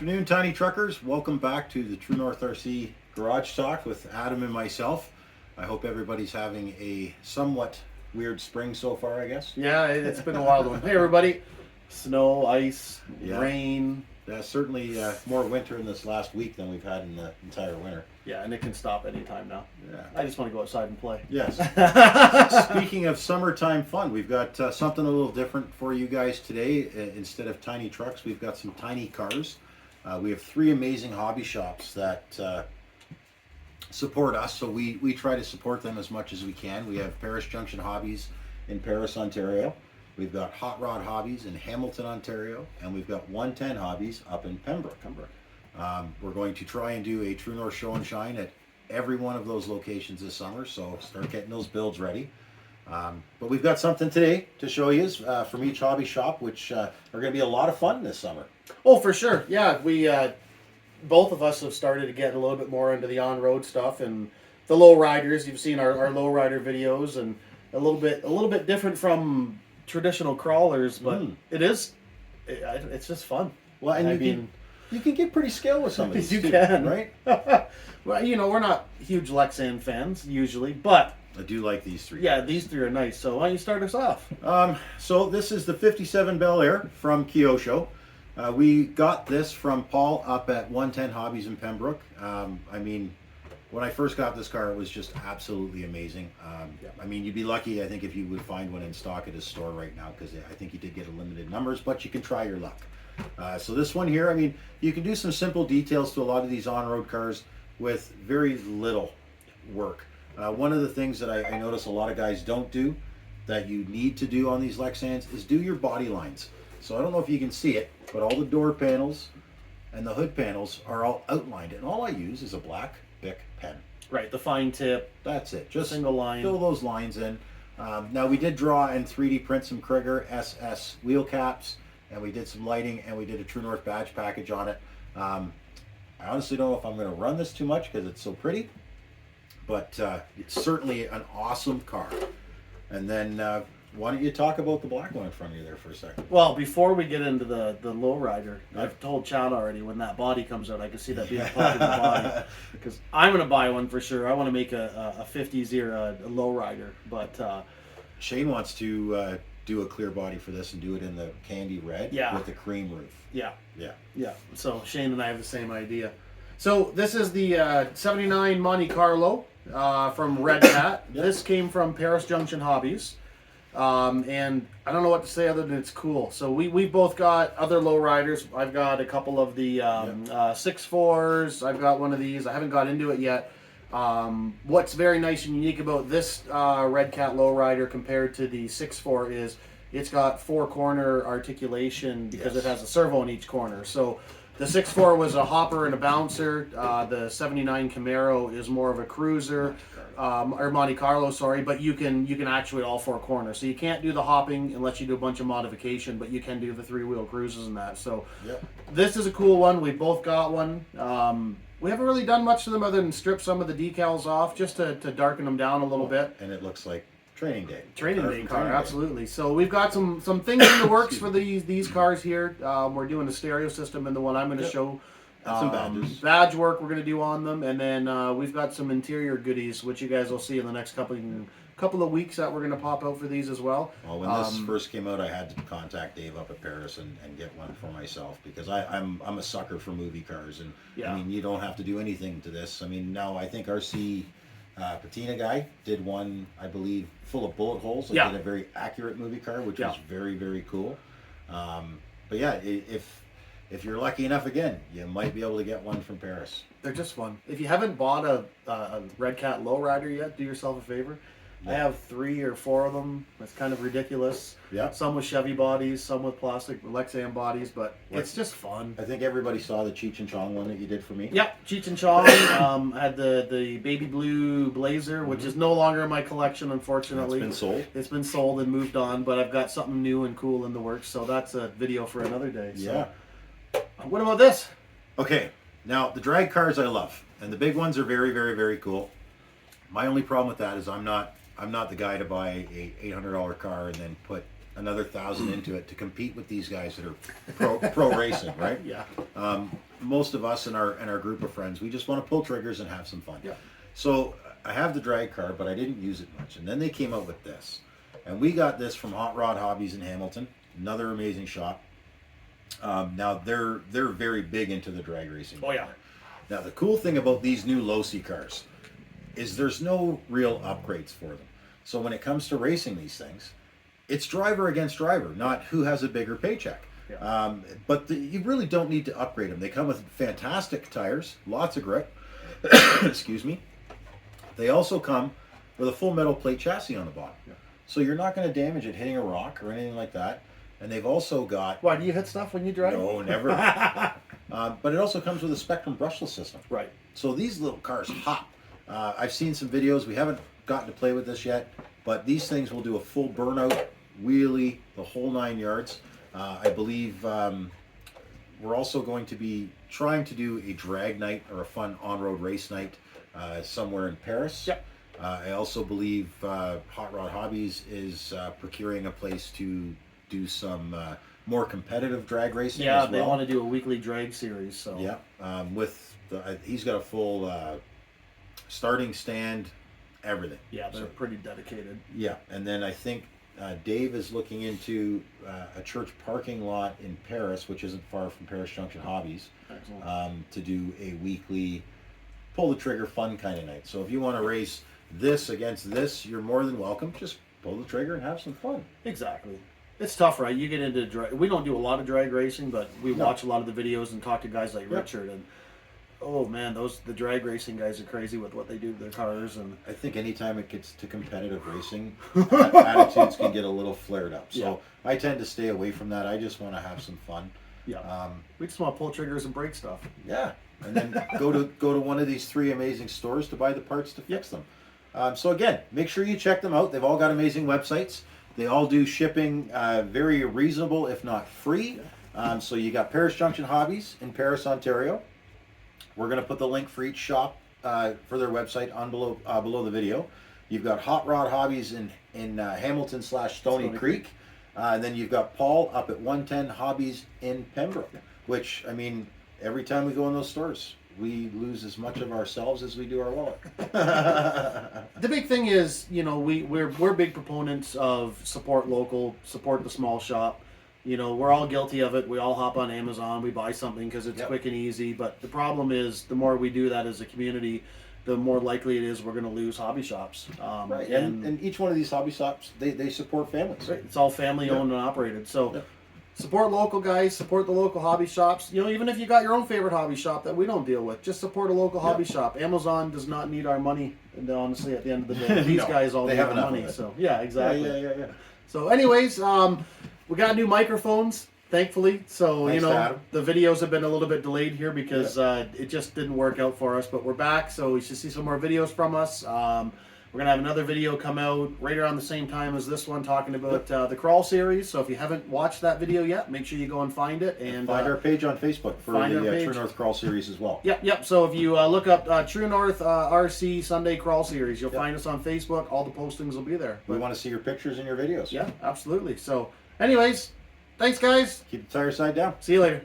afternoon, Tiny Truckers. Welcome back to the True North RC Garage Talk with Adam and myself. I hope everybody's having a somewhat weird spring so far, I guess. Yeah, it's been a wild one. Hey, everybody. Snow, ice, rain. Yeah, certainly more winter in this last week than we've had in the entire winter. Yeah, and it can stop anytime now. Yeah. I just want to go outside and play. Yes. Speaking of summertime fun, we've got something a little different for you guys today. Instead of tiny trucks, we've got some tiny cars. We have 3 amazing hobby shops that support us, so we try to support them as much as we can. We have Junction Hobbies in Paris, Ontario. We've got Hotrod Hobbies in Hamilton, Ontario, and we've got One10 Hobbies up in Pembroke. We're going to try and do a True North show and shine at every one of those locations this summer, so start getting those builds ready. But we've got something today to show you from each hobby shop, which are going to be a lot of fun this summer. Oh, for sure. Yeah, we both of us have started to get a little bit more into the on-road stuff and the low riders. You've seen our low rider videos, and a little bit different from traditional crawlers, but it's just fun. Well, and you can get pretty skilled with some of these. You can, right? Well, we're not huge Lexan fans usually, but I do like these 3. Yeah, these 3 are nice. So why don't you start us off? So this is the 57 Bel Air from Kyosho. We got this from Paul up at 110 Hobbies in Pembroke. When I first got this car, it was just absolutely amazing. You'd be lucky, I think, if you would find one in stock at his store right now, because I think he did get a limited numbers, but you can try your luck. So this one here, you can do some simple details to a lot of these on-road cars with very little work. One of the things that I notice a lot of guys don't do that you need to do on these Lexans is do your body lines. So I don't know if you can see it, but all the door panels and the hood panels are all outlined, and all I use is a black Bic pen. Right, the fine tip. That's it. Just single line. Fill those lines in. Now we did draw and 3D print some Krieger SS wheel caps, and we did some lighting, and we did a True North badge package on it. I honestly don't know if I'm going to run this too much because it's so pretty, but it's certainly an awesome car. And then why don't you talk about the black one in front of you there for a second? Well, before we get into the lowrider, I've told Chad already, when that body comes out, I can see that being part of the body. Because I'm going to buy one for sure. I want to make a 50s or a lowrider. But Shane wants to do a clear body for this and do it in the candy red with the cream roof. Yeah. So Shane and I have the same idea. So this is the 79 Monte Carlo from Redcat. This came from Paris Junction Hobbies. And I don't know what to say other than it's cool. So we both got other lowriders. I've got a couple of the 6.4s. I've got one of these. I haven't got into it yet. What's very nice and unique about this Redcat lowrider compared to the 6.4 is it's got 4-corner articulation because it has a servo in each corner. So the 6.4 was a hopper and a bouncer. The 79 Camaro is more of a cruiser. Or Monte Carlo, sorry, but you can actuate all 4 corners. So you can't do the hopping unless you do a bunch of modification, but you can do the 3-wheel cruises and that. So this is a cool one. We both got one. We haven't really done much to them other than strip some of the decals off just to darken them down a little bit. And it looks like training day. Training day car, absolutely. So we've got some things in the works for these cars here. We're doing a stereo system in the one I'm going to show. Some badges. Badge work we're going to do on them, and then we've got some interior goodies which you guys will see in the next couple of weeks that we're going to pop out for these as well. Well, when this first came out, I had to contact Dave up at Paris and get one for myself, because I'm a sucker for movie cars, and you don't have to do anything to this. Now I think RC Patina guy did one, I believe, full of bullet holes. Did a very accurate movie car, which was very, very cool. But yeah, if you're lucky enough, again, you might be able to get one from Paris. They're just fun. If you haven't bought a Redcat lowrider yet, do yourself a favor. I have 3 or 4 of them. It's kind of ridiculous. Yeah. Some with Chevy bodies, some with plastic Lexan bodies, but it's just fun. I think everybody saw the Cheech and Chong one that you did for me. Yep, Cheech and Chong. I had the baby blue Blazer, which is no longer in my collection, unfortunately. It's been sold. It's been sold and moved on, but I've got something new and cool in the works, so that's a video for another day. So. Yeah. What about this? Okay, now the drag cars I love, and the big ones are very, very, very cool. My only problem with that is I'm not the guy to buy a $800 car and then put another 1,000 into it to compete with these guys that are pro racing, right? Yeah. Most of us in our group of friends, we just want to pull triggers and have some fun. Yeah. So I have the drag car, but I didn't use it much. And then they came out with this, and we got this from Hotrod Hobbies in Hamilton, another amazing shop. Now they're very big into the drag racing. Oh yeah. Now the cool thing about these new low-C cars is there's no real upgrades for them. So when it comes to racing these things, it's driver against driver, not who has a bigger paycheck. Yeah. But you really don't need to upgrade them. They come with fantastic tires, lots of grip. Excuse me. They also come with a full metal plate chassis on the bottom. Yeah. So you're not going to damage it hitting a rock or anything like that. And they've also got... Why, do you hit stuff when you drive? No, never. But it also comes with a Spectrum brushless system. Right. So these little cars pop. I've seen some videos. We haven't gotten to play with this yet, but these things will do a full burnout, wheelie, the whole 9 yards. I believe we're also going to be trying to do a drag night or a fun on-road race night somewhere in Paris. Yep. I also believe Hotrod Hobbies is procuring a place to do some more competitive drag racing. Yeah, as they well. want to do a weekly drag series. So Yeah, he's got a full starting stand, everything. yeah, they're So, pretty dedicated. yeah, and then I think Dave is looking into a church parking lot in Paris, which isn't far from Paris Junction Hobbies, Excellent. to do a weekly pull the trigger fun kind of night. So if you want to race this against this, you're more than welcome. Just pull the trigger and have some fun. Exactly. It's tough, right? You get into drag. We don't do a lot of drag racing, but we No. watch a lot of the videos and talk to guys like Yep. Richard. And oh man, the drag racing guys are crazy with what they do to their cars. And I think anytime it gets to competitive racing, attitudes can get a little flared up. So I tend to stay away from that. I just want to have some fun. yeah, we just want to pull triggers and break stuff. Yeah, and then go to one of these 3 amazing stores to buy the parts to fix them. So again, make sure you check them out. They've all got amazing websites. They all do shipping very reasonable, if not free. So you got Paris Junction Hobbies in Paris, Ontario. We're going to put the link for each shop for their website on below the video. You've got Hotrod Hobbies in Hamilton / Stony Creek. And then you've got Paul up at 110 Hobbies in Pembroke, which, I mean, every time we go in those stores, we lose as much of ourselves as we do our wallet. The big thing is, you know, we're big proponents of support local, support the small shop. You know, we're all guilty of it. We all hop on Amazon, we buy something because it's quick and easy. But the problem is, the more we do that as a community, the more likely it is we're going to lose hobby shops. Right, and each one of these hobby shops, they support families. Right, it's all family owned and operated. So support local guys, support the local hobby shops. You know, even if you got your own favorite hobby shop that we don't deal with, just support a local hobby shop. Amazon does not need our money, and honestly, at the end of the day, these No, guys all they need have our enough money. of it. So yeah, exactly. Yeah. So anyways, we got new microphones, thankfully. So Thanks you to know, Adam. the videos have been a little bit delayed here because it just didn't work out for us. But we're back, so we should see some more videos from us. We're gonna have another video come out right around the same time as this one, talking about the crawl series. So if you haven't watched that video yet, make sure you go and find it and Find our page on Facebook for the True North Crawl Series as well. Yep. So if you look up True North RC Sunday Crawl Series, you'll find us on Facebook. All the postings will be there. We want to see your pictures and your videos. Yeah, absolutely. So anyways, thanks guys. Keep the tire side down. See you later.